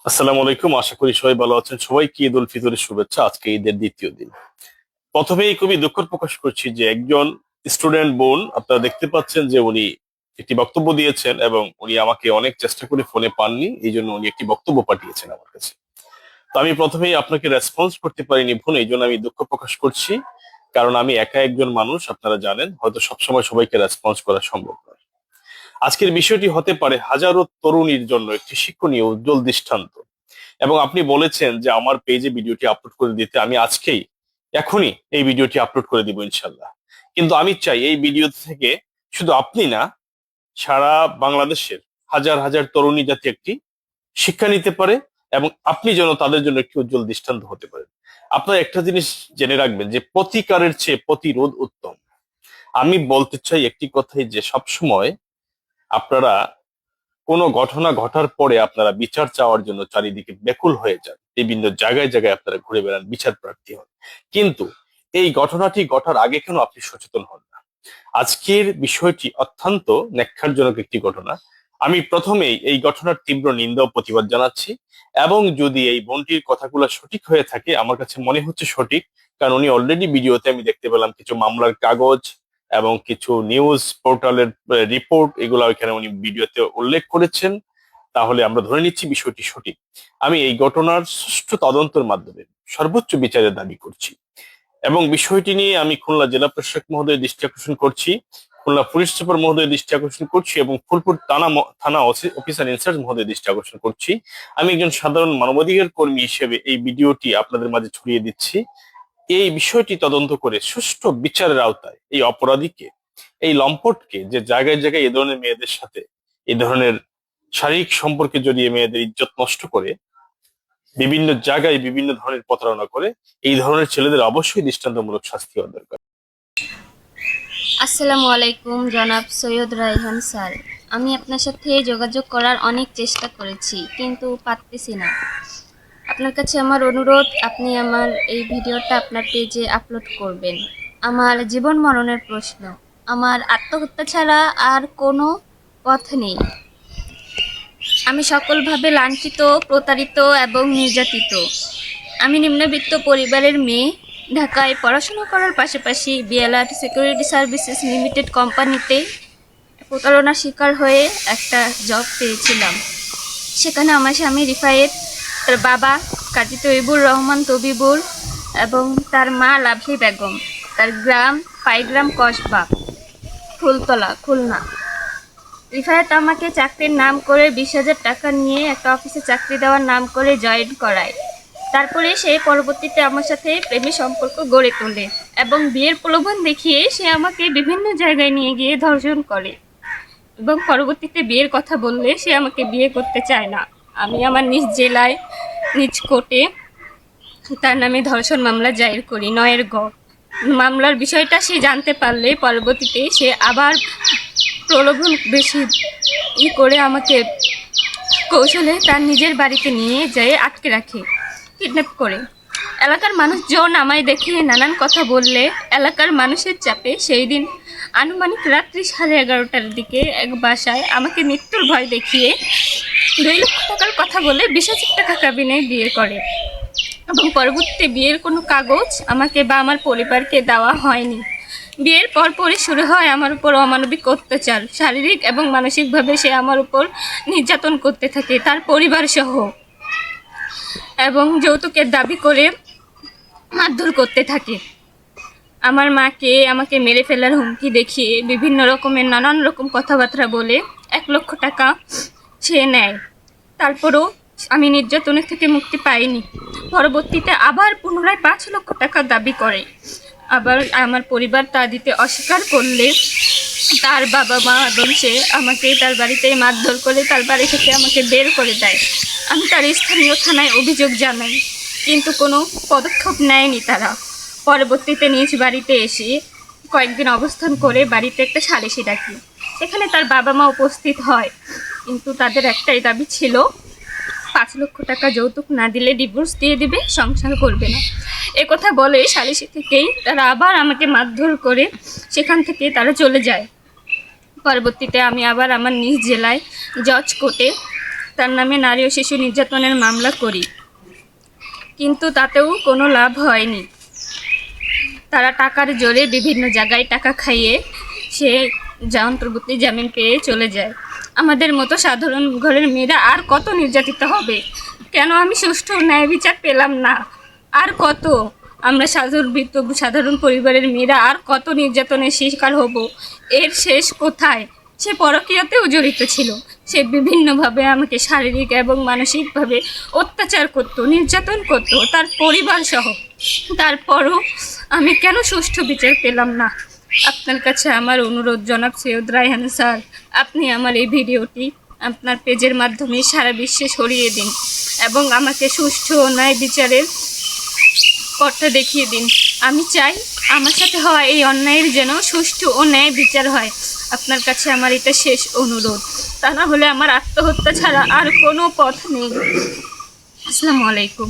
আসসালামু আলাইকুম, আশা করি সবাই ভালো আছেন। সবাইকে ঈদ উল ফিতরের শুভেচ্ছা। আজকে ঈদের দ্বিতীয় দিন। প্রথমেই খুবই দুঃখ প্রকাশ করছি যে একজন স্টুডেন্ট বোন, আপনারা দেখতে পাচ্ছেন যে উনি একটি বক্তব্য দিয়েছেন এবং উনি আমাকে অনেক চেষ্টা করে ফোনে পাননি, এই জন্য উনি একটি বক্তব্য পাঠিয়েছেন আমার কাছে। তো আমি প্রথমেই আপনাকে রেসপন্স করতে পারিনি বোন, এই জন্য আমি দুঃখ প্রকাশ করছি। কারণ আমি একা একজন মানুষ, আপনারা জানেন, হয়তো সবসময় সবাইকে রেসপন্স করা সম্ভব নয়। আজকের বিষয়টি হতে পারে হাজারো তরুণীর জন্য একটি শিক্ষণীয় উজ্জ্বল দৃষ্টান্ত। এবং আপনি বলেছেন যে আমার পেজে ভিডিওটি আপলোড করে দিতে, আমি আজকেই এখনই এই ভিডিওটি আপলোড করে দিব ইনশাল্লাহ। কিন্তু আমি চাই এই ভিডিও থেকে শুধু আপনি না, সারা বাংলাদেশের হাজার হাজার তরুণী যাতে একটি শিক্ষা নিতে পারে এবং আপনি যেন তাদের জন্য একটি উজ্জ্বল দৃষ্টান্ত হতে পারেন। আপনার একটা জিনিস জেনে রাখবেন যে প্রতিকারের চেয়ে প্রতিরোধ উত্তম। আমি বলতে চাই একটি কথাই, যে সবসময় আপনারা কোনো ঘটনা ঘটার পরে আপনারা বিচার চাওয়ার জন্য চারিদিকে ব্যাকুল হয়ে যান, বিভিন্ন জায়গায় জায়গায় আপনারা ঘুরে বেড়ান, বিচার প্রার্থী হন। কিন্তু এই ঘটনাটি ঘটার আগে কেন আপনি সচেতন হন না? আজকের বিষয়টি অত্যন্ত ন্যাক্কারজনক একটি ঘটনা। আমি প্রথমেই এই ঘটনার তীব্র নিন্দা ও প্রতিবাদ জানাচ্ছি। এবং যদি এই বোনটির কথাগুলো সঠিক হয়ে থাকে, আমার কাছে মনে হচ্ছে সঠিক, কারণ উনি অলরেডি ভিডিওতে আমি দেখতে পেলাম কিছু মামলার কাগজ এবং কিছু নিউজ পোর্টালের রিপোর্ট, এগুলো এখানে উনি ভিডিওতে উল্লেখ করেছেন। তাহলে আমরা ধরে নিচ্ছি বিষয়টি সঠিক। আমি এই ঘটনার সুষ্ঠু তদন্তের মাধ্যমে সর্বোচ্চ বিচারের দাবি করছি। এবং বিষয়টি নিয়ে আমি খুলনা জেলা প্রশাসক মহোদয়ের দৃষ্টি আকর্ষণ করছি, খুলনা পুলিশ সুপার মহোদয়ের দৃষ্টি আকর্ষণ করছি এবং ফুলপুর থানা অফিসার ইনচার্জ মহোদয়ের দৃষ্টি আকর্ষণ করছি। আমি একজন সাধারণ মানবাধিকার কর্মী হিসেবে এই ভিডিওটি আপনাদের মাঝে ছড়িয়ে দিচ্ছি। এই বিষয়টি তদন্ত করে সুষ্ঠু বিচারের আওতায় এই অপরাধীকে, এই লম্পটকে, যে জায়গায় জায়গায় এ ধরনের মেয়েদের সাথে এই ধরনের শারীরিক সম্পর্কে জড়িয়ে মেয়েদের ইজ্জত নষ্ট করে, বিভিন্ন জায়গায় বিভিন্ন ধরনের প্রতারণা করে, এই ধরনের ছেলেদের অবশ্যই দৃষ্টান্তমূলক শাস্তি হওয়া দরকার। আসসালামু আলাইকুম জনাব সৈয়দ রায়হান স্যার। আমি আপনার সাথে যোগাযোগ করার অনেক চেষ্টা করেছি কিন্তু পারতেছি না। আপনার কাছে আমার অনুরোধ, আপনি আমার এই ভিডিওটা আপনার পেজে আপলোড করবেন। আমার জীবন মরণের প্রশ্ন, আমার আত্মহত্যা ছাড়া আর কোনো পথ নেই। আমি সকলভাবে লাঞ্ছিত, প্রতারিত এবং নির্যাতিত। আমি নিম্নবিত্ত পরিবারের মেয়ে। ঢাকায় পড়াশোনা করার পাশাপাশি বিএলআর সিকিউরিটি সার্ভিসেস লিমিটেড কোম্পানিতে প্রতারণার শিকার হয়ে একটা জব পেয়েছিলাম। সেখানে আমার স্বামী রিফায়েত, তার বাবা কাজী তৈবুর রহমান তবিবুর এবং তার মা লাভলি বেগম, তার গ্রাম পাইগ্রাম কসবা, ফুলতলা, খুলনা। রিফায়েত আমাকে চাকরির নাম করে 20,000 টাকা নিয়ে একটা অফিসে চাকরি দেওয়ার নাম করে জয়েন করায়। তারপরে সে পরবর্তীতে আমার সাথে প্রেমের সম্পর্ক গড়ে তোলে এবং বিয়ের প্রলোভন দেখিয়ে সে আমাকে বিভিন্ন জায়গায় নিয়ে গিয়ে ধর্ষণ করে এবং পরবর্তীতে বিয়ের কথা বললে সে আমাকে বিয়ে করতে চায় না। আমি আমার নিজ জেলায় নিজ কোর্টে তার নামে ধর্ষণ মামলা দায়ের করি, 9 মামলার বিষয়টা সে জানতে পারলে পরবর্তীতে সে আবার প্রলোভন বেশি করে আমাকে কৌশলে তার নিজের বাড়িতে নিয়ে যেয়ে আটকে রাখে, কিডন্যাপ করে। এলাকার মানুষজন আমায় দেখে নানান কথা বললে এলাকার মানুষের চাপে সেই দিন আনুমানিক রাত্রি 11:30টার দিকে এক বাসায় আমাকে মৃত্যুর ভয় দেখিয়ে 2 লক্ষ টাকার কথা বলে 20,000 টাকা কাবিনে বিয়ে করে এবং পরবর্তীতে বিয়ের কোনো কাগজ আমাকে বা আমার পরিবারকে দেওয়া হয়নি। বিয়ের পরপরই শুরু হয় আমার উপর অমানবিক অত্যাচার, শারীরিক এবং মানসিকভাবে সে আমার উপর নির্যাতন করতে থাকে, তার পরিবার সহ, এবং যৌতুকের দাবি করে মারধর করতে থাকে। আমার মাকে আমাকে মেরে ফেলার হুমকি দেখিয়ে বিভিন্ন রকমের নানান রকম কথাবার্তা বলে 1 লক্ষ টাকা সে নেয়। তারপরও আমি নির্যাতনের থেকে মুক্তি পাইনি। পরবর্তীতে আবার পুনরায় 5 লক্ষ টাকা দাবি করে। আবার আমার পরিবার তা দিতে অস্বীকার করলে তার বাবা মা এবং সে আমাকে তার বাড়িতে মারধর করে তার বাড়ি থেকে আমাকে বের করে দেয়। আমি তার স্থানীয় থানায় অভিযোগ জানাই, কিন্তু কোনো পদক্ষেপ নেয়নি তারা। পরবর্তীতে নিজ বাড়িতে এসে কয়েকদিন অবস্থান করে বাড়িতে একটা সালিশি ডাকি। সেখানে তার বাবা মা উপস্থিত হয়, কিন্তু তাদের একটাই দাবি ছিল 5 লক্ষ টাকা যৌতুক না দিলে ডিভোর্স দিয়ে দিবে, সংসার করবে না। কথা বলে সালিশি থেকেই তারা আবার আমাকে মারধর করে সেখান থেকে তারা চলে যায়। পরবর্তীতে আমি আবার আমার নিজ জেলায় জজ কোর্টে তার নামে নারী ও শিশু নির্যাতনের মামলা করি, কিন্তু তাতেও কোনো লাভ হয়নি। তারা টাকার জোরে বিভিন্ন জায়গায় টাকা খাইয়ে সে অন্তর্বর্তী জামিন পেয়ে চলে যায়। আমাদের মতো সাধারণ ঘরের মেয়েরা আর কত নির্যাতিত হবে? কেন আমি সুষ্ঠু ন্যায় বিচার পেলাম না? আর কত আমরা সাধারণ পরিবারের মেয়েরা আর কত নির্যাতনের শিকার হব? এর শেষ কোথায়? সে পরকীয়াতেও জড়িত ছিল। সে বিভিন্নভাবে আমাকে শারীরিক এবং মানসিকভাবে অত্যাচার করত, নির্যাতন করত, তার পরিবার সহ। তারপরও আমি কেন সুষ্ঠু বিচার পেলাম না? আপনার কাছে আমার অনুরোধ, জনাব সৈয়দ রায়হান স্যার, আপনি আমার এই ভিডিওটি আপনার পেজের মাধ্যমে সারা বিশ্বে ছড়িয়ে দিন এবং আমাকে সুষ্ঠু ও ন্যায় বিচারের পথটা দেখিয়ে দিন। আমি চাই আমার সাথে হওয়া এই অন্যায়ের যেন সুষ্ঠু ও ন্যায় বিচার হয়। আপনার কাছে আমার এটা শেষ অনুরোধ। তা না হলে আমার আত্মহত্যা ছাড়া আর কোনো পথ নেই। আসসালামু আলাইকুম।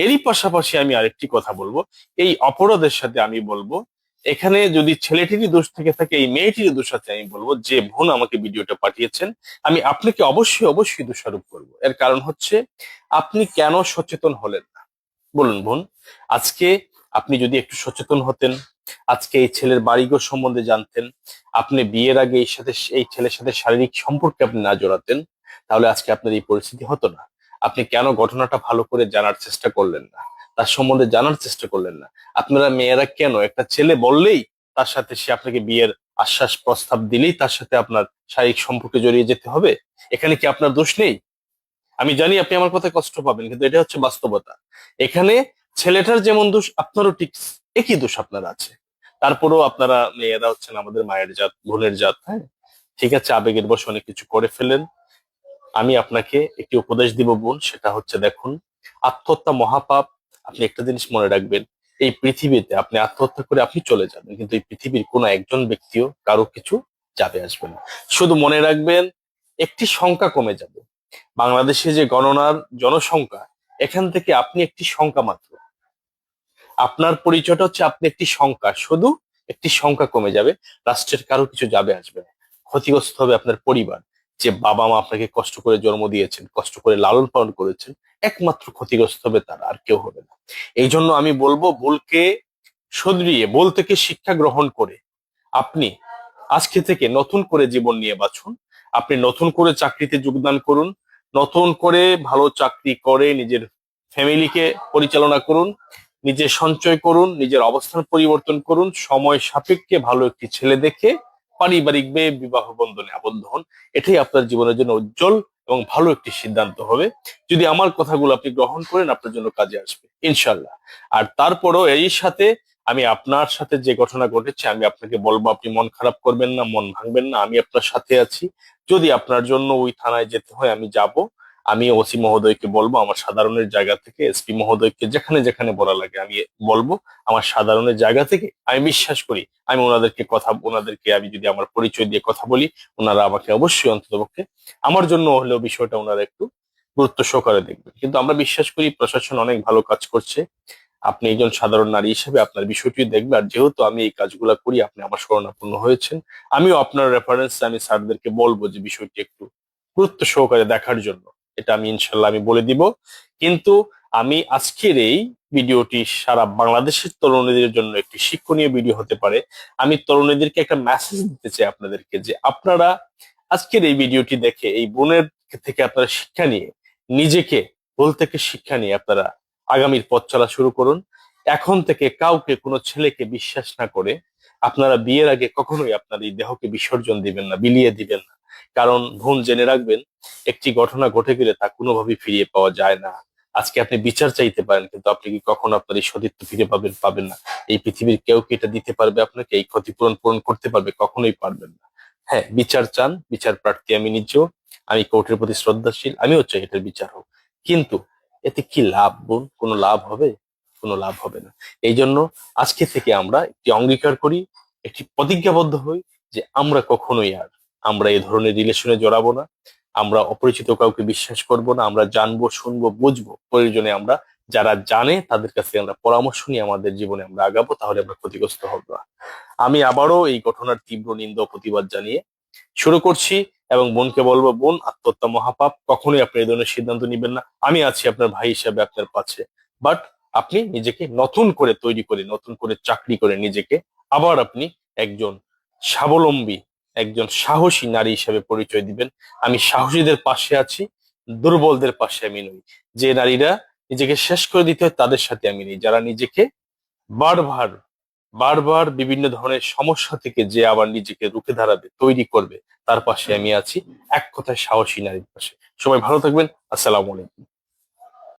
এরই পাশাপাশি আমি আরেকটি কথা বলবো, এই অপরাধের সাথে আমি বলবো, এখানে যদি ছেলেটিরই দোষ থেকে থাকে, এই মেয়েটিরই দোষ আছে। আমি বলবো যে বোন আমাকে ভিডিওটা পাঠিয়েছেন, আমি আপনাকে অবশ্যই অবশ্যই দোষারোপ করব। এর কারণ হচ্ছে আপনি কেন সচেতন হলেন না? বলুন বোন, আজকে আপনি যদি একটু সচেতন হতেন, আজকে এই ছেলের বাড়িঘর সম্বন্ধে জানতেন, আপনি বিয়ের আগে এই ছেলের সাথে শারীরিক সম্পর্কে আপনি না জড়াতেন, তাহলে আজকে আপনার এই পরিস্থিতি হতো না। আপনি কেন ঘটনাটা ভালো করে জানার চেষ্টা করলেন না, তার সম্বন্ধে জানার চেষ্টা করলেন না? আপনারা মেয়েরা কেন একটা ছেলে বললেই তার সাথে সে আপনাকে বিয়ের আশ্বাস প্রস্তাব দিলেই তার সাথে আপনার শারীরিক সম্পর্কে জড়িয়ে যেতে হবে? এখানে কি আপনার দোষ নেই? আমি জানি আপনি আমার কথায় কষ্ট পাবেন, কিন্তু এটা হচ্ছে বাস্তবতা। এখানে ছেলেটার যেমন দোষ, আপনারও ঠিক একই দোষ আপনার আছে। তারপরেও আপনারা মেয়েরা হচ্ছেন আমাদের মায়ের জাত, বোনের জাত। হ্যাঁ, ঠিক আছে, আবেগের বশে অনেক কিছু করে ফেলেন। আমি আপনাকে একটি উপদেশ দিব বোন, সেটা হচ্ছে দেখুন, আত্মহত্যা মহাপাপ। আপনি একটা জিনিস মনে রাখবেন, এই পৃথিবীতে আপনি আত্মহত্যা করে আপনি চলে যাবেন, কিন্তু এই পৃথিবীর কোনো একজন ব্যক্তিও কারো কিছু যাবে আসবে না। শুধু মনে রাখবেন, একটি সংখ্যা কমে যাবে। বাংলাদেশে যে গণনার জনসংখ্যা, এখান থেকে আপনি একটি সংখ্যা মাত্র। আপনার পরিচয়টা হচ্ছে আপনি একটি সংখ্যা, শুধু একটি সংখ্যা কমে যাবে। রাষ্ট্রের কারো কিছু যাবে আসবে না। ক্ষতিগ্রস্ত হবে আপনার পরিবার। যে বাবা মা আপনাকে কষ্ট করে জন্ম দিয়েছেন, কষ্ট করে লালন পালন করেছেন, একমাত্র ক্ষতিগ্রস্ত হবে তারা, আর কেউ হবে না। এই জন্য আমি বলবো, ভুলকে শুধরিয়ে, ভুল থেকে শিক্ষা গ্রহণ করে আপনি আজকে থেকে নতুন করে জীবন নিয়ে বাঁচুন। আপনি নতুন করে চাকরিতে যোগদান করুন, নতুন করে ভালো চাকরি করে নিজের ফ্যামিলিকে পরিচালনা করুন, নিজে সঞ্চয় করুন, নিজের অবস্থান পরিবর্তন করুন, সময় সাপেক্ষে ভালো একটি ছেলে দেখে পারিবারিক বিবাহ বন্ধনে আবদ্ধ হন। এটাই আপনার জীবনের জন্য উজ্জ্বল এবং ভালো একটি সিদ্ধান্ত হবে। যদি আমার কথাগুলো আপনি গ্রহণ করেন, আপনার জন্য কাজে আসবে ইনশাল্লাহ। আর তারপরও এই সাথে আমি আপনার সাথে যে ঘটনা ঘটেছে, আমি আপনাকে বলবো, আপনি মন খারাপ করবেন না, মন ভাঙবেন না, আমি আপনার সাথে আছি। যদি আপনার জন্য ওই থানায় যেতে হয়, আমি যাব। আমি ওসি মহোদয়কে বলবো, আমার সাধারণের জায়গা থেকে এসপি মহোদয়কে যেখানে যেখানে বলা লাগে আমি বলবো। আমার সাধারণের জায়গা থেকে আমি বিশ্বাস করি, আমি ওনাদেরকে আমি যদি আমার পরিচয় দিয়ে কথা বলি, ওনারা আমাকে অবশ্যই অন্ততপক্ষে আমার জন্য হলেও বিষয়টা ওনারা একটু গুরুত্ব সহকারে দেখবেন। কিন্তু আমরা বিশ্বাস করি প্রশাসন অনেক ভালো কাজ করছে। আপনি একজন সাধারণ নারী হিসেবে আপনার বিষয়টি দেখবে। আর যেহেতু আমি এই কাজগুলা করি, আপনি আমার শরণাপন্ন হয়েছেন, আমিও আপনার রেফারেন্স আমি স্যারদেরকে বলবো যে বিষয়টি একটু গুরুত্ব সহকারে দেখার জন্য। এটা আমি ইনশাল্লাহ আমি বলে দিব। কিন্তু আমি আজকের এই ভিডিওটি সারা বাংলাদেশের তরুণীদের জন্য একটি শিক্ষণীয় ভিডিও হতে পারে। আমি তরুণীদেরকে একটা মেসেজ দিতে চাই আপনাদেরকে, যে আপনারা আজকের এই ভিডিওটি দেখে এই বোনের থেকে আপনারা শিক্ষা নিয়ে, নিজেকে ভুল থেকে শিক্ষা নিয়ে আপনারা আগামীর পথ চলা শুরু করুন। এখন থেকে কাউকে, কোনো ছেলেকে বিশ্বাস না করে আপনারা বিয়ের আগে কখনোই আপনার এই দেহকে বিসর্জন দিবেন না, বিলিয়ে দিবেন না। কারণ বোন, জেনে রাখবেন, একটি ঘটনা ঘটে গেলে তা কোনোভাবেই ফিরিয়ে পাওয়া যায় না। আজকে আপনি বিচার চাইতে পারেন, কিন্তু আপনি কি কখনো আপনার এই সতীত্ব ফিরে পাবেন? পাবেন না। এই পৃথিবীর কেউ কি এটা দিতে পারবে আপনাকে? এই ক্ষতিপূরণ পূরণ করতে পারবে? কখনোই পারবেন না। হ্যাঁ, বিচার চান, বিচার প্রার্থী আমি নিজেও। আমি কোর্টের প্রতি শ্রদ্ধাশীল, আমিও চাই এটার বিচার হোক। কিন্তু এতে কি লাভ বোন? কোনো লাভ হবে? কোনো লাভ হবে না। এই জন্য আজকে থেকে আমরা একটি অঙ্গীকার করি, একটি প্রতিজ্ঞাবদ্ধ হই, যে আমরা এই ধরনের রিলেশনে জড়াবো না। আমরা অপরিচিত কাউকে বিশ্বাস করব না। আমরা জানবো, শুনবো, বুঝবো। প্রয়োজনে আমরা যারা জানে তাদের কাছে আমরা পরামর্শ নিয়ে আমাদের জীবনে আমরা আগাবো, তাহলে আমরা ক্ষতিগ্রস্ত হব না। আমি আবারও এই ঘটনার তীব্র নিন্দা ও প্রতিবাদ জানিয়ে শুরু করছি এবং বোনকে বলবো, বোন, আত্মহত্যা মহাপাপ, কখনোই আপনি এই ধরনের সিদ্ধান্ত নিবেন না। আমি আছি আপনার ভাই হিসাবে আপনার পাশে, বাট আপনি নিজেকে নতুন করে তৈরি করে, নতুন করে চাকরি করে নিজেকে আবার আপনি একজন স্বাবলম্বী, একজন সাহসী নারী হিসেবে পরিচয় দিবেন। আমি সাহসীদের পাশে আছি, দুর্বলদের পাশে আমি নই। যে নারীরা নিজেকে শেষ করে দিতে হয় তাদের সাথে আমি নেই। যারা নিজেকে বারবার বারবার বিভিন্ন ধরনের সমস্যা থেকে যে আবার নিজেকে রুখে দাঁড়াবে, তৈরি করবে, তার পাশে আমি আছি। এক কথায় সাহসী নারীর পাশে। সবাই ভালো থাকবেন। আসসালামু আলাইকুম।